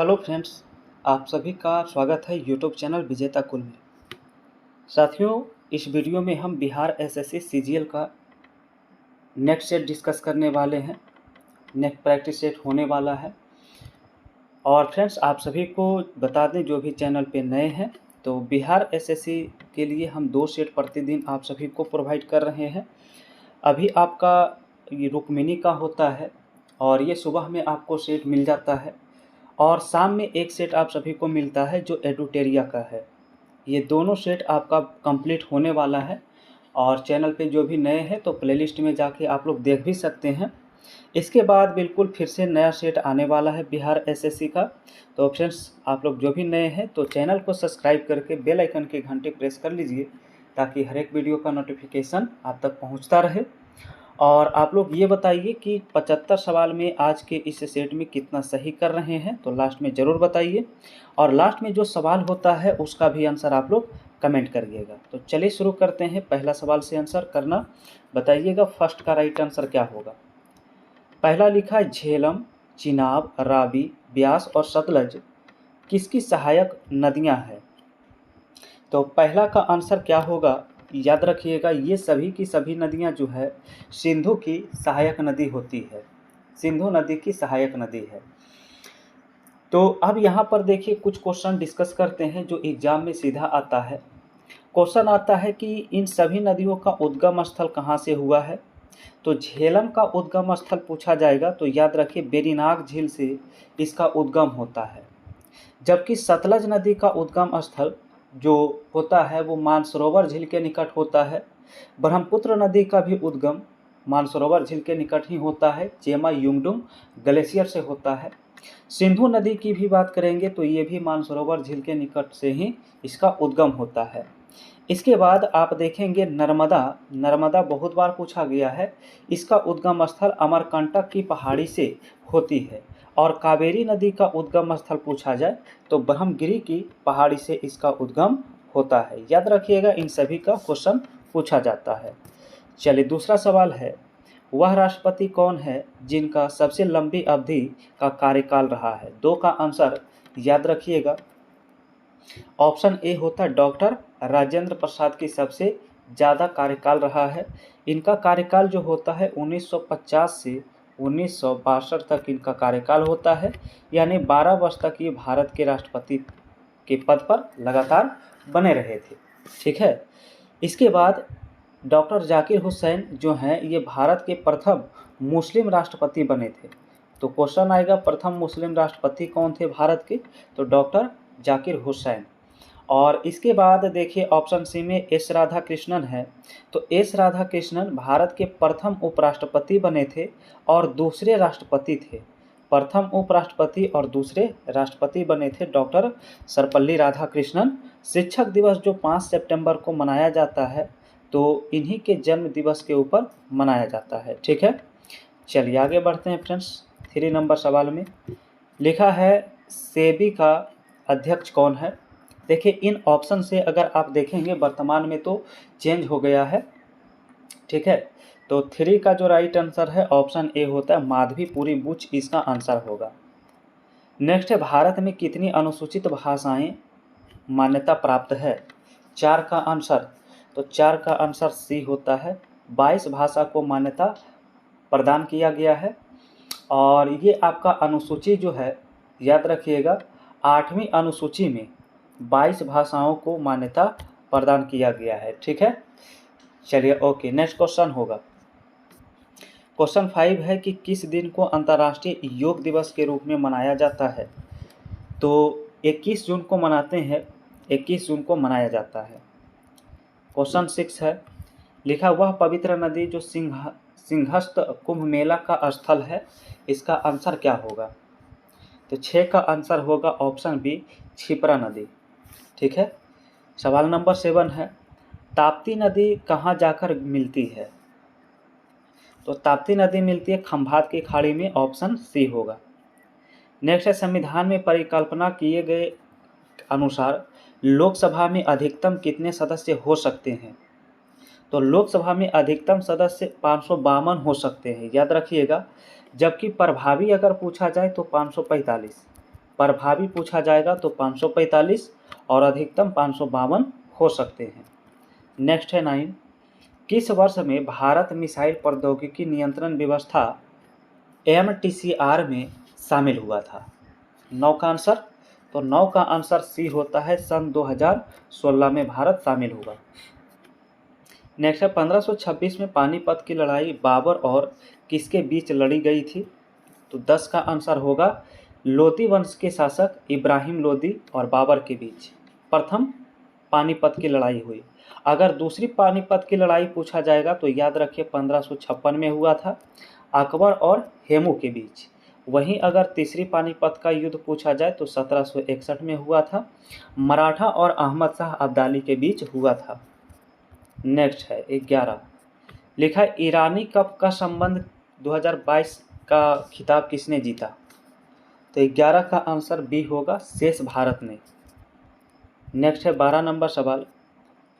Hello friends, आप सभी का स्वागत है यूट्यूब चैनल विजेता कुल में। साथियों, इस वीडियो में हम बिहार एसएससी सीजीएल का नेक्स्ट सेट डिस्कस करने वाले हैं। नेक्स्ट प्रैक्टिस सेट होने वाला है। और फ्रेंड्स, आप सभी को बता दें जो भी चैनल पे नए हैं, तो बिहार एसएससी के लिए हम 2 सेट प्रतिदिन आप सभी को प्रोवाइड कर रहे हैं। अभी आपका ये रुक्मिणी का होता है और ये सुबह में आपको सेट मिल जाता है और शाम में एक सेट आप सभी को मिलता है जो एडुटेरिया का है। ये दोनों सेट आपका कंप्लीट होने वाला है और चैनल पे जो भी नए हैं तो प्लेलिस्ट में जाके आप लोग देख भी सकते हैं। इसके बाद बिल्कुल फिर से नया सेट आने वाला है बिहार एसएससी का। तो फ्रेंड्स, आप लोग जो भी नए हैं तो चैनल को सब्सक्राइब करके बेल आइकन के घंटे प्रेस कर लीजिए ताकि हर एक वीडियो का नोटिफिकेशन आप तक पहुंचता रहे। और आप लोग ये बताइए कि 75 सवाल में आज के इस सेट में कितना सही कर रहे हैं, तो लास्ट में ज़रूर बताइए। और लास्ट में जो सवाल होता है उसका भी आंसर आप लोग कमेंट करिएगा। तो चलिए शुरू करते हैं। पहला सवाल से आंसर करना बताइएगा, फर्स्ट का राइट आंसर क्या होगा। पहला लिखा है झेलम, चिनाब, रावी, ब्यास और सतलज किसकी सहायक नदियां हैं। तो पहला का आंसर क्या होगा, याद रखिएगा, ये सभी की सभी नदियां जो है सिंधु की सहायक नदी होती है। सिंधु नदी की सहायक नदी है। तो अब यहाँ पर देखिए कुछ क्वेश्चन डिस्कस करते हैं जो एग्जाम में सीधा आता है। क्वेश्चन आता है कि इन सभी नदियों का उद्गम स्थल कहाँ से हुआ है। तो झेलम का उद्गम स्थल पूछा जाएगा तो याद रखिए वेरिनाग झील से इसका उद्गम होता है। जबकि सतलज नदी का उद्गम स्थल जो होता है वो मानसरोवर झील के निकट होता है। ब्रह्मपुत्र नदी का भी उद्गम मानसरोवर झील के निकट ही होता है, चेमा युंगडुंग ग्लेशियर से होता है। सिंधु नदी की भी बात करेंगे तो ये भी मानसरोवर झील के निकट से ही इसका उद्गम होता है। इसके बाद आप देखेंगे नर्मदा बहुत बार पूछा गया है। इसका उद्गम स्थल अमरकंटक की पहाड़ी से होती है। और कावेरी नदी का उद्गम स्थल पूछा जाए तो ब्रह्मगिरी की पहाड़ी से इसका उद्गम होता है। याद रखिएगा, इन सभी का क्वेश्चन पूछा जाता है। चलिए दूसरा सवाल है, वह राष्ट्रपति कौन है जिनका सबसे लंबी अवधि का कार्यकाल रहा है। 2 का आंसर याद रखिएगा, ऑप्शन ए होता है डॉक्टर राजेंद्र प्रसाद की सबसे ज़्यादा कार्यकाल रहा है। इनका कार्यकाल जो होता है 1950 से 1962 तक इनका कार्यकाल होता है, यानी 12 वर्ष तक ये भारत के राष्ट्रपति के पद पर लगातार बने रहे थे। ठीक है। इसके बाद डॉक्टर जाकिर हुसैन जो हैं ये भारत के प्रथम मुस्लिम राष्ट्रपति बने थे। तो क्वेश्चन आएगा प्रथम मुस्लिम राष्ट्रपति कौन थे भारत के, तो डॉक्टर जाकिर हुसैन। और इसके बाद देखिए ऑप्शन सी में एस राधा कृष्णन है। तो एस राधा कृष्णन भारत के प्रथम उपराष्ट्रपति बने थे और दूसरे राष्ट्रपति थे। प्रथम उपराष्ट्रपति और दूसरे राष्ट्रपति बने थे डॉक्टर सर्वपल्ली राधाकृष्णन। शिक्षक दिवस जो 5 सितंबर को मनाया जाता है तो इन्हीं के जन्म दिवस के ऊपर मनाया जाता है। ठीक है। चलिए आगे बढ़ते हैं फ्रेंड्स। 3 नंबर सवाल में लिखा है सेबी का अध्यक्ष कौन है। देखिए इन ऑप्शन से अगर आप देखेंगे वर्तमान में तो चेंज हो गया है। ठीक है। तो 3 का जो राइट आंसर है ऑप्शन ए होता है माधवीपुरी बुच, इसका आंसर होगा। नेक्स्ट है भारत में कितनी अनुसूचित भाषाएं मान्यता प्राप्त है। 4 का आंसर, तो 4 का आंसर सी होता है, 22 भाषा को मान्यता प्रदान किया गया है। और ये आपका अनुसूची जो है याद रखिएगा 8वीं अनुसूची में 22 भाषाओं को मान्यता प्रदान किया गया है। ठीक है। चलिए ओके, नेक्स्ट क्वेश्चन होगा। क्वेश्चन 5 है कि किस दिन को अंतर्राष्ट्रीय योग दिवस के रूप में मनाया जाता है। तो 21 जून को मनाते हैं, 21 जून को मनाया जाता है। क्वेश्चन 6 है, लिखा वह पवित्र नदी जो सिंहस्थ कुंभ मेला का स्थल है, इसका आंसर क्या होगा। तो 6 का आंसर होगा ऑप्शन बी क्षिप्रा नदी। ठीक है। सवाल नंबर 7 है, ताप्ती नदी कहाँ जाकर मिलती है। तो ताप्ती नदी मिलती है खंभात की खाड़ी में, ऑप्शन सी होगा। नेक्स्ट है, संविधान में परिकल्पना किए गए अनुसार लोकसभा में अधिकतम कितने सदस्य हो सकते हैं। तो लोकसभा में अधिकतम सदस्य 552 हो सकते हैं, याद रखिएगा। जबकि प्रभावी अगर पूछा जाए तो 545। प्रभावी पूछा जाएगा तो 545 और अधिकतम 552 हो सकते हैं। नेक्स्ट है 9, किस वर्ष में भारत मिसाइल प्रौद्योगिकी नियंत्रण व्यवस्था MTCR में शामिल हुआ था? 9 का आंसर, तो 9 का आंसर सी होता है, सन 2016 में भारत शामिल हुआ। नेक्स्ट है 1526 में पानीपत की लड़ाई बाबर और किसके बीच लड़ी गई थी? तो 10 का आंसर होगा लोदी वंश के शासक इब्राहिम लोदी और बाबर के बीच प्रथम पानीपत की लड़ाई हुई। अगर दूसरी पानीपत की लड़ाई पूछा जाएगा तो याद रखिए 1556 में हुआ था, अकबर और हेमू के बीच। वहीं अगर तीसरी पानीपत का युद्ध पूछा जाए तो 1761 में हुआ था, मराठा और अहमद शाह अब्दाली के बीच हुआ था। नेक्स्ट है 11, लिखा है ईरानी कप का संबंध 2022 का खिताब किसने जीता? तो 11 का आंसर बी होगा, शेष भारत ने। नेक्स्ट है 12 नंबर सवाल,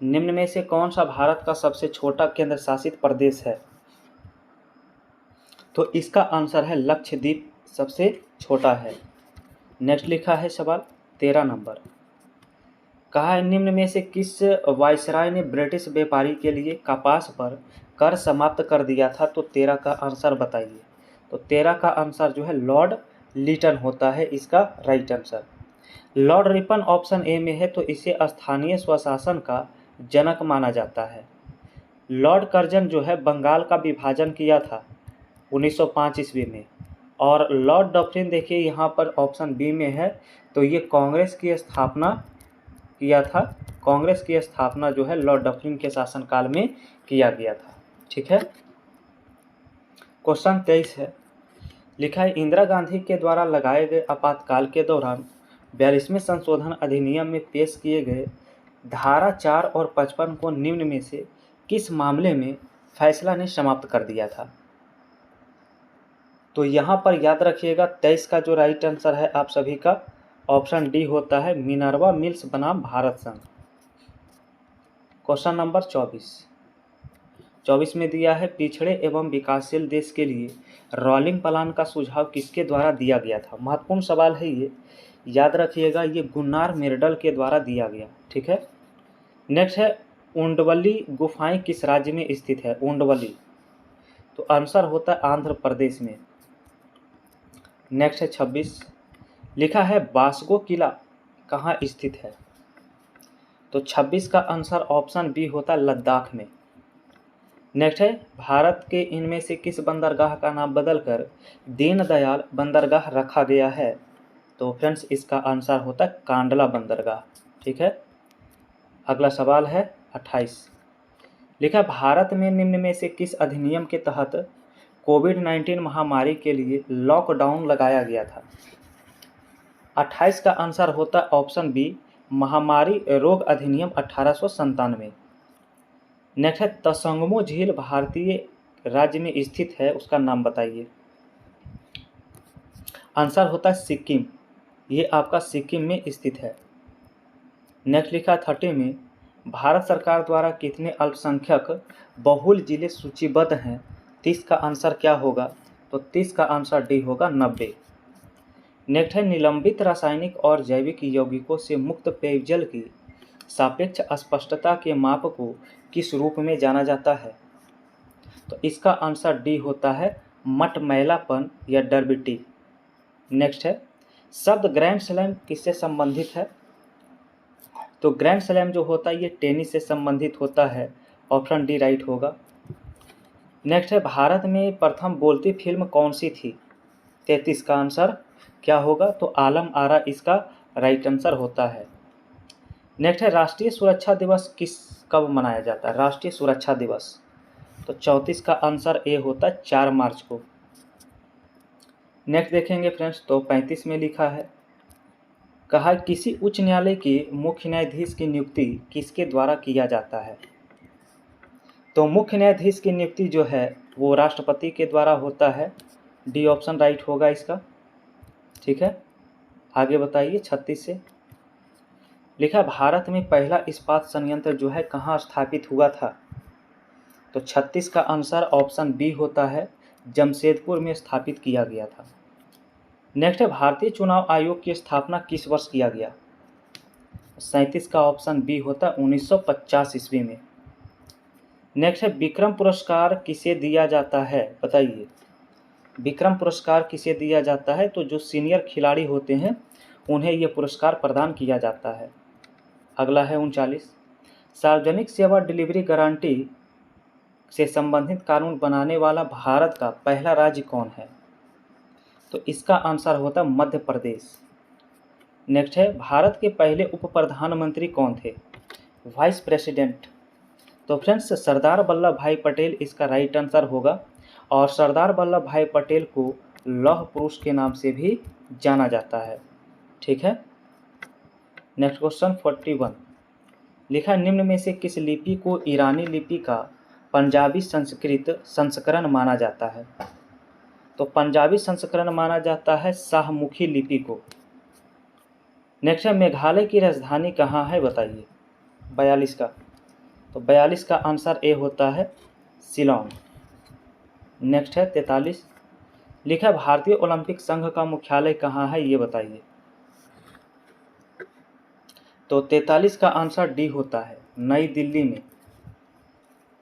निम्न में से कौन सा भारत का सबसे छोटा केंद्र शासित प्रदेश है? तो इसका आंसर है लक्षद्वीप सबसे छोटा है। नेक्स्ट लिखा है सवाल 13 नंबर, कहा है निम्न में से किस वायसराय ने ब्रिटिश व्यापारी के लिए कपास पर कर समाप्त कर दिया था? तो 13 का आंसर बताइए। तो 13 का आंसर जो है लॉर्ड लिटन होता है इसका right answer. Lord Ripon option A में है, तो इसे स्थानीय स्वशासन का जनक माना जाता है। लॉर्ड कर्जन जो है बंगाल का विभाजन किया था 1905 ईस्वी में, और लॉर्ड डफरिन देखिए यहाँ पर ऑप्शन बी में है, तो ये कांग्रेस की स्थापना किया था। कांग्रेस की स्थापना जो है लॉर्ड डफरिन के शासनकाल में किया गया था। ठीक है। क्वेश्चन 23 है, लिखा है इंदिरा गांधी के द्वारा लगाए गए आपातकाल के दौरान 42वें संशोधन अधिनियम में पेश किए गए धारा 4 और 55 को निम्न में से किस मामले में फैसला ने समाप्त कर दिया था? तो यहाँ पर याद रखिएगा 23 का जो राइट आंसर है आप सभी का ऑप्शन डी होता है, मिनर्वा मिल्स बनाम भारत संघ। क्वेश्चन नंबर 24 में दिया है पिछड़े एवं विकासशील देश के लिए रोलिंग प्लान का सुझाव किसके द्वारा दिया गया था? महत्वपूर्ण सवाल है ये, याद रखिएगा, ये गुन्नार मिर्डल के द्वारा दिया गया। ठीक है। नेक्स्ट है उंडवली गुफाएं किस राज्य में स्थित है? उंडवली, तो आंसर होता है आंध्र प्रदेश में। नेक्स्ट है 26, लिखा है बास्को किला कहाँ स्थित है? तो 26 का आंसर ऑप्शन बी होता है लद्दाख में। नेक्स्ट है भारत के इनमें से किस बंदरगाह का नाम बदलकर दीनदयाल बंदरगाह रखा गया है? तो फ्रेंड्स इसका आंसर होता है कांडला बंदरगाह। ठीक है। अगला सवाल है 28, लिखा भारत में निम्न में से किस अधिनियम के तहत कोविड-19 महामारी के लिए लॉकडाउन लगाया गया था? 28 का आंसर होता है ऑप्शन बी, महामारी रोग अधिनियम 1897। नेक्स्ट है तसंगमो झील भारतीय राज्य में स्थित है, उसका नाम बताइए। आंसर होता है सिक्किम, ये आपका सिक्किम में स्थित है। नेक्स्ट लिखा 30 में भारत सरकार द्वारा कितने अल्पसंख्यक बहुल जिले सूचीबद्ध हैं? 30 का आंसर क्या होगा? तो 30 का आंसर डी होगा 90। नेक्स्ट है निलंबित रासायनिक और जैविक यौगिकों से मुक्त पेयजल की सापेक्ष स्पष्टता के माप को किस रूप में जाना जाता है? तो इसका आंसर डी होता है मटमैलापन या डर्बिटी। नेक्स्ट है शब्द ग्रैंड स्लैम किससे संबंधित है? तो ग्रैंड स्लैम जो होता है ये टेनिस से संबंधित होता है, ऑप्शन डी राइट होगा। नेक्स्ट है भारत में प्रथम बोलती फिल्म कौन सी थी? 33 का आंसर क्या होगा? तो आलम आरा इसका राइट आंसर होता है। नेक्स्ट है राष्ट्रीय सुरक्षा दिवस कब मनाया जाता है? राष्ट्रीय सुरक्षा दिवस, तो 34 का आंसर ए होता है 4 मार्च को। नेक्स्ट देखेंगे फ्रेंड्स, तो 35 में लिखा है, कहा किसी उच्च न्यायालय के मुख्य न्यायाधीश की नियुक्ति किसके द्वारा किया जाता है? तो मुख्य न्यायाधीश की नियुक्ति जो है वो राष्ट्रपति के द्वारा होता है, डी ऑप्शन राइट होगा इसका। ठीक है। आगे बताइए 36 से, लिखा भारत में पहला इस्पात संयंत्र जो है कहाँ स्थापित हुआ था? तो 36 का आंसर ऑप्शन बी होता है, जमशेदपुर में स्थापित किया गया था। नेक्स्ट है भारतीय चुनाव आयोग की स्थापना किस वर्ष किया गया? 37 का ऑप्शन बी होता है 1950 ईस्वी में। नेक्स्ट है विक्रम पुरस्कार किसे दिया जाता है, बताइए। विक्रम पुरस्कार किसे दिया जाता है? तो जो सीनियर खिलाड़ी होते हैं उन्हें यह पुरस्कार प्रदान किया जाता है। अगला है 39, सार्वजनिक सेवा डिलीवरी गारंटी से संबंधित कानून बनाने वाला भारत का पहला राज्य कौन है? तो इसका आंसर होता मध्य प्रदेश। नेक्स्ट है भारत के पहले उप प्रधानमंत्री कौन थे? Vice president. तो फ्रेंड्स सरदार वल्लभ भाई पटेल इसका राइट आंसर होगा, और सरदार वल्लभ भाई पटेल को लौह पुरुष के नाम से भी जाना जाता है। ठीक है। नेक्स्ट क्वेश्चन 41, लिखा निम्न में से किस लिपि को ईरानी लिपि का पंजाबी संस्कृत संस्करण माना जाता है? तो पंजाबी संस्करण माना जाता है शाहमुखी लिपि को। नेक्स्ट है मेघालय की राजधानी कहाँ है, बताइए। 42 का, तो 42 का आंसर ए होता है शिलोंग। नेक्स्ट है 43, लिखा भारतीय ओलंपिक संघ का मुख्यालय कहाँ है, ये बताइए। तो 43 का आंसर डी होता है नई दिल्ली में।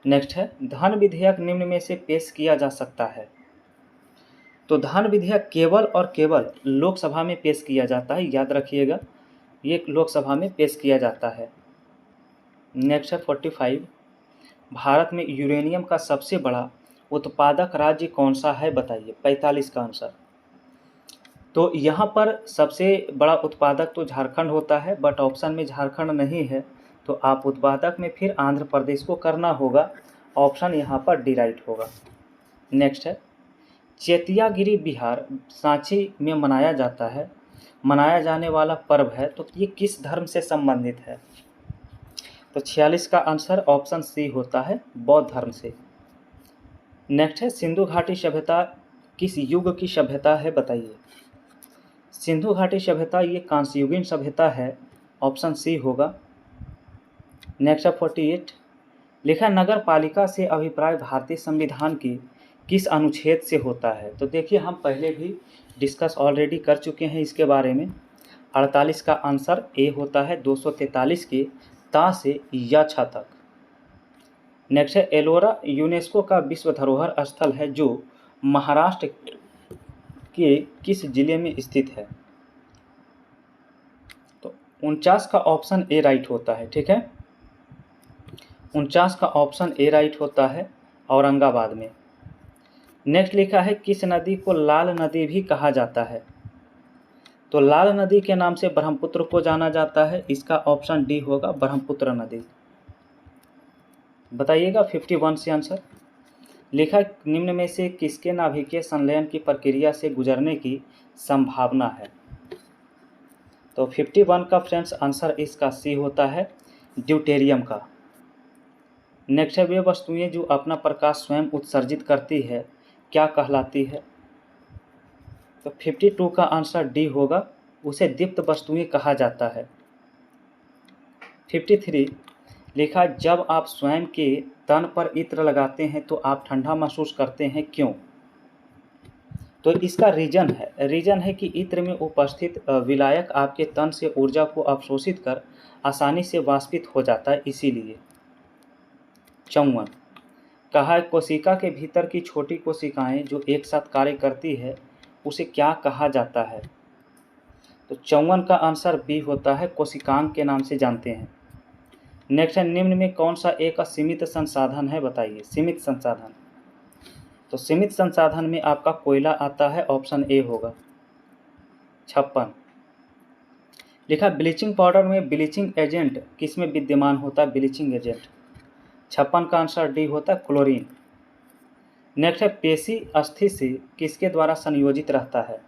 नेक्स्ट है धन विधेयक निम्न में से पेश किया जा सकता है? तो धन विधेयक केवल और केवल लोकसभा में पेश किया जाता है, याद रखिएगा, ये लोकसभा में पेश किया जाता है। नेक्स्ट है 45, भारत में यूरेनियम का सबसे बड़ा उत्पादक राज्य कौन सा है, बताइए। 45 का आंसर, तो यहाँ पर सबसे बड़ा उत्पादक तो झारखंड होता है, बट ऑप्शन में झारखंड नहीं है, तो आप उत्पादक में फिर आंध्र प्रदेश को करना होगा। ऑप्शन यहाँ पर डी राइट होगा। नेक्स्ट है चैतियागिरी बिहार सांची में मनाया जाता है, मनाया जाने वाला पर्व है, तो ये किस धर्म से संबंधित है? तो 46 का आंसर ऑप्शन सी होता है बौद्ध धर्म से। नेक्स्ट है सिंधु घाटी सभ्यता किस युग की सभ्यता है, बताइए। सिंधु घाटी सभ्यता ये कांस्ययुगीन सभ्यता है, ऑप्शन सी होगा। नेक्स्ट है 48, लिखा नगर पालिका से अभिप्राय भारतीय संविधान की किस अनुच्छेद से होता है? तो देखिए हम पहले भी डिस्कस ऑलरेडी कर चुके हैं इसके बारे में। 48 का आंसर ए होता है 243 के ता से या छ तक। नेक्स्ट है एलोरा यूनेस्को का विश्व धरोहर स्थल है जो महाराष्ट्र के किस जिले में स्थित है? तो 49 का ऑप्शन ए राइट होता है। ठीक है, 49 का ऑप्शन ए राइट होता है औरंगाबाद में। नेक्स्ट लिखा है किस नदी को लाल नदी भी कहा जाता है? तो लाल नदी के नाम से ब्रह्मपुत्र को जाना जाता है, इसका ऑप्शन डी होगा ब्रह्मपुत्र नदी। बताइएगा 51 से आंसर। लिखा निम्न में से किसके नाभिकीय संलयन की प्रक्रिया से गुजरने की संभावना है? तो 51 का फ्रेंड्स आंसर इसका सी होता है ड्यूटेरियम का। नेक्स्ट है वे वस्तुएं जो अपना प्रकाश स्वयं उत्सर्जित करती है क्या कहलाती है? तो 52 का आंसर डी होगा, उसे दीप्त वस्तुएं कहा जाता है। 53 लिखा जब आप स्वयं के तन पर इत्र लगाते हैं तो आप ठंडा महसूस करते हैं, क्यों? तो इसका रीजन है कि इत्र में उपस्थित विलायक आपके तन से ऊर्जा को अवशोषित कर आसानी से वाष्पित हो जाता है, इसीलिए। 54 कहा है कोशिका के भीतर की छोटी कोशिकाएं जो एक साथ कार्य करती है उसे क्या कहा जाता है? तो 54 का आंसर बी होता है कोशिकांग के नाम से जानते हैं। नेक्स्ट है निम्न में कौन सा एक सीमित संसाधन है, बताइए। सीमित संसाधन, तो सीमित संसाधन में आपका कोयला आता है, ऑप्शन ए होगा। 56 लिखा ब्लीचिंग पाउडर में ब्लीचिंग एजेंट किसमें विद्यमान होता है? Bleaching agent. 56 का आंसर डी होता है क्लोरीन। नेक्स्ट है पेशी अस्थि से किसके द्वारा संयोजित रहता है?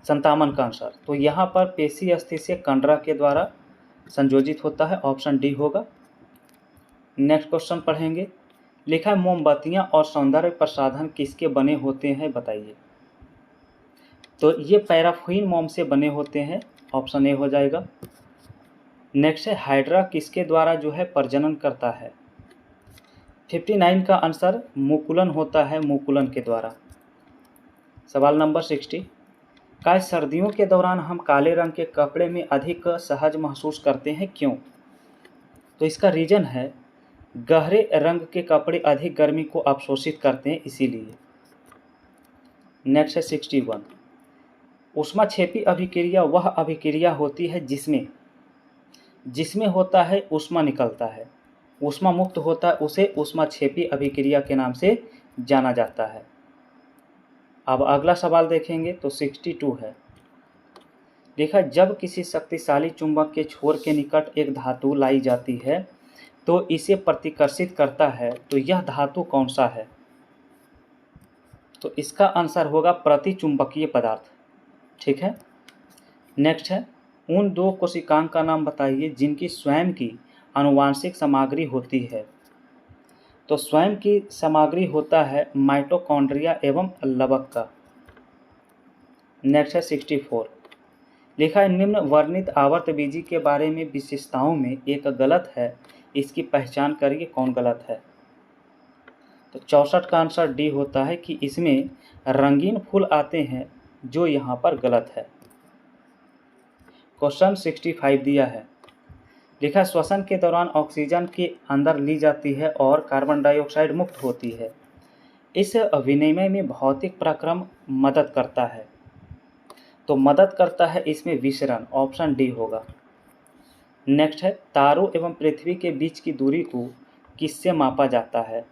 57 का आंसर, तो यहाँ पर पेशी अस्थि से कंडरा के द्वारा संयोजित होता है, ऑप्शन डी होगा। नेक्स्ट क्वेश्चन पढ़ेंगे। लिखा है मोमबत्तियाँ और सौंदर्य प्रसाधन किसके बने होते हैं, बताइए। तो ये पैराफिन मोम से बने होते हैं, ऑप्शन ए हो जाएगा। नेक्स्ट है हाइड्रा किसके द्वारा जो है प्रजनन करता है? 59 का आंसर मुकुलन होता है, मुकुलन के द्वारा। सवाल नंबर 60 क्या सर्दियों के दौरान हम काले रंग के कपड़े में अधिक सहज महसूस करते हैं, क्यों? तो इसका रीज़न है गहरे रंग के कपड़े अधिक गर्मी को अवशोषित करते हैं, इसीलिए। नेक्स्ट है 61। ऊष्माक्षेपी अभिक्रिया वह अभिक्रिया होती है जिसमें होता है ऊष्मा निकलता है, ऊष्मा मुक्त होता है, उसे ऊष्माक्षेपी अभिक्रिया के नाम से जाना जाता है। अब अगला सवाल देखेंगे तो 62 है। देखा, जब किसी शक्तिशाली चुंबक के छोर के निकट एक धातु लाई जाती है तो इसे प्रतिकर्षित करता है, तो यह धातु कौन सा है? तो इसका आंसर होगा प्रतिचुंबकीय पदार्थ। ठीक है। नेक्स्ट है, उन दो कोशिकांग का नाम बताइए जिनकी स्वयं की आनुवांशिक सामग्री होती है। तो स्वयं की सामग्री होता है माइटोकॉन्ड्रिया एवं लवक का। नेक्स्ट है 64। लिखा है, निम्न वर्णित आवर्तबीजी के बारे में विशेषताओं में एक गलत है, इसकी पहचान करिए कौन गलत है। तो 64 का आंसर डी होता है कि इसमें रंगीन फूल आते हैं, जो यहाँ पर गलत है। क्वेश्चन 65 दिया है। लिखा, श्वसन के दौरान ऑक्सीजन के अंदर ली जाती है और कार्बन डाइऑक्साइड मुक्त होती है। इस विनिमय में भौतिक प्रक्रम मदद करता है। तो मदद करता है इसमें विसरण, ऑप्शन डी होगा। नेक्स्ट है, तारों एवं पृथ्वी के बीच की दूरी को किससे मापा जाता है?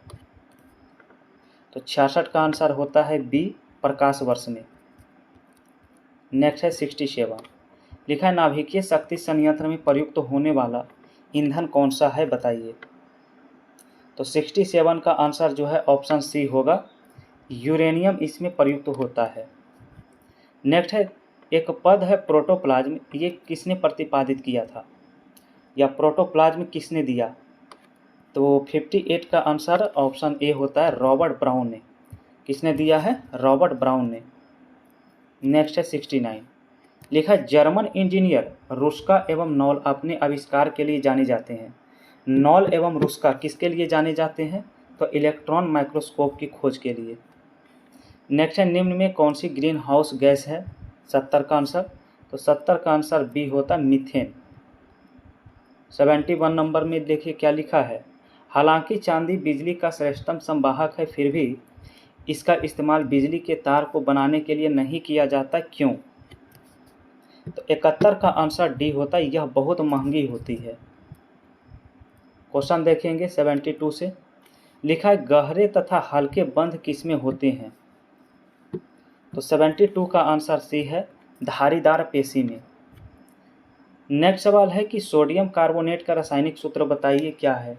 तो 66 का आंसर होता है बी, प्रकाश वर्ष में। नेक्स्ट है 67। लिखा है, नाभिकीय शक्ति संयंत्र में प्रयुक्त होने वाला ईंधन कौन सा है, बताइए। तो 67 का आंसर जो है ऑप्शन सी होगा, यूरेनियम इसमें प्रयुक्त होता है। नेक्स्ट है, एक पद है प्रोटोप्लाज्म, ये किसने प्रतिपादित किया था या प्रोटोप्लाज्म किसने दिया? तो 58 का आंसर ऑप्शन ए होता है, रॉबर्ट ब्राउन ने। किसने दिया है? रॉबर्ट ब्राउन ने। नेक्स्ट है 69। लिखा, जर्मन इंजीनियर रुस्का एवं नॉल अपने आविष्कार के लिए जाने जाते हैं। नॉल एवं रुस्का किसके लिए जाने जाते हैं? तो इलेक्ट्रॉन माइक्रोस्कोप की खोज के लिए। नेक्स्ट है, निम्न में कौन सी ग्रीन हाउस गैस है? 70 का आंसर। तो 70 का आंसर बी होता मीथेन। 71 नंबर में देखिए क्या लिखा है, हालांकि चांदी बिजली का श्रेष्ठतम संवाहक है, फिर भी इसका इस्तेमाल बिजली के तार को बनाने के लिए नहीं किया जाता, क्यों? तो 71 का आंसर डी होता है, यह बहुत महंगी होती है। क्वेश्चन देखेंगे 72 से। लिखा है, गहरे तथा हल्के बंध किसमें होते हैं? तो 72 का आंसर सी है, धारीदार पेशी में। नेक्स्ट सवाल है कि सोडियम कार्बोनेट का रासायनिक सूत्र बताइए क्या है?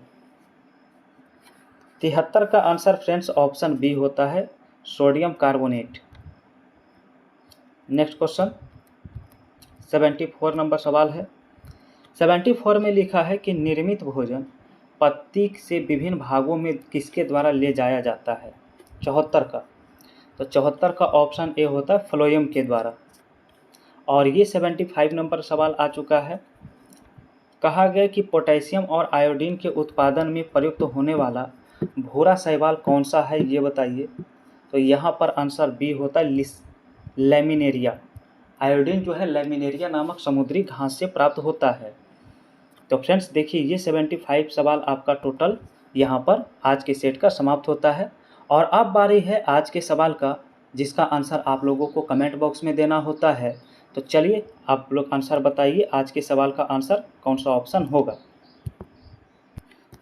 73 का आंसर फ्रेंड्स ऑप्शन बी होता है, sodium carbonate. Next question 74 number सवाल है। 74 में लिखा है कि निर्मित भोजन पत्ती से विभिन्न भागों में किसके द्वारा ले जाया जाता है? 74 का। तो 74 का ऑप्शन ए होता है, फ्लोएम के द्वारा। और ये 75 नंबर सवाल आ चुका है। कहा गया कि पोटेशियम और आयोडीन के उत्पादन में प्रयुक्त होने वाला भूरा शैवाल कौन सा है, ये बताइए। तो यहाँ पर आंसर बी होता है, लैमिनेरिया। आयोडीन जो है लैमिनेरिया नामक समुद्री घास से प्राप्त होता है। तो फ्रेंड्स देखिए, ये 75 सवाल आपका टोटल यहाँ पर आज के सेट का समाप्त होता है। और अब बारी है आज के सवाल का, जिसका आंसर आप लोगों को कमेंट बॉक्स में देना होता है। तो चलिए आप लोग आंसर बताइए, आज के सवाल का आंसर कौन सा ऑप्शन होगा।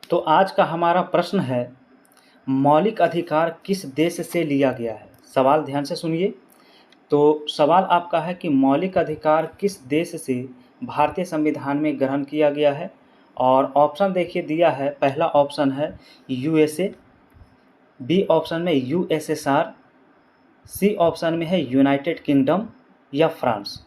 तो आज का हमारा प्रश्न है, मौलिक अधिकार किस देश से लिया गया है? सवाल ध्यान से सुनिए। तो सवाल आपका है कि मौलिक अधिकार किस देश से भारतीय संविधान में ग्रहण किया गया है? और ऑप्शन देखिए दिया है, पहला ऑप्शन है यूएसए, बी ऑप्शन में यूएसएसआर, सी ऑप्शन में है यूनाइटेड किंगडम या फ्रांस,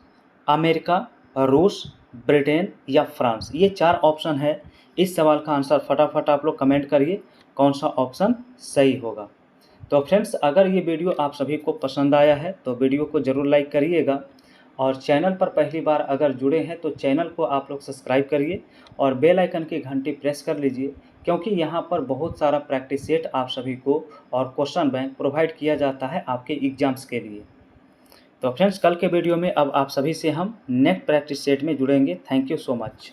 अमेरिका, रूस, ब्रिटेन या फ्रांस। ये 4 ऑप्शन है। इस सवाल का आंसर फटाफट आप लोग कमेंट करिए कौन सा ऑप्शन सही होगा। तो फ्रेंड्स, अगर ये वीडियो आप सभी को पसंद आया है तो वीडियो को ज़रूर लाइक करिएगा, और चैनल पर पहली बार अगर जुड़े हैं तो चैनल को आप लोग सब्सक्राइब करिए और बेल आइकन की घंटी प्रेस कर लीजिए, क्योंकि यहाँ पर बहुत सारा प्रैक्टिस सेट आप सभी को और क्वेश्चन बैंक प्रोवाइड किया जाता है आपके एग्जाम्स के लिए। तो फ्रेंड्स, कल के वीडियो में अब आप सभी से हम नेक्स्ट प्रैक्टिस सेट में जुड़ेंगे। Thank you so much.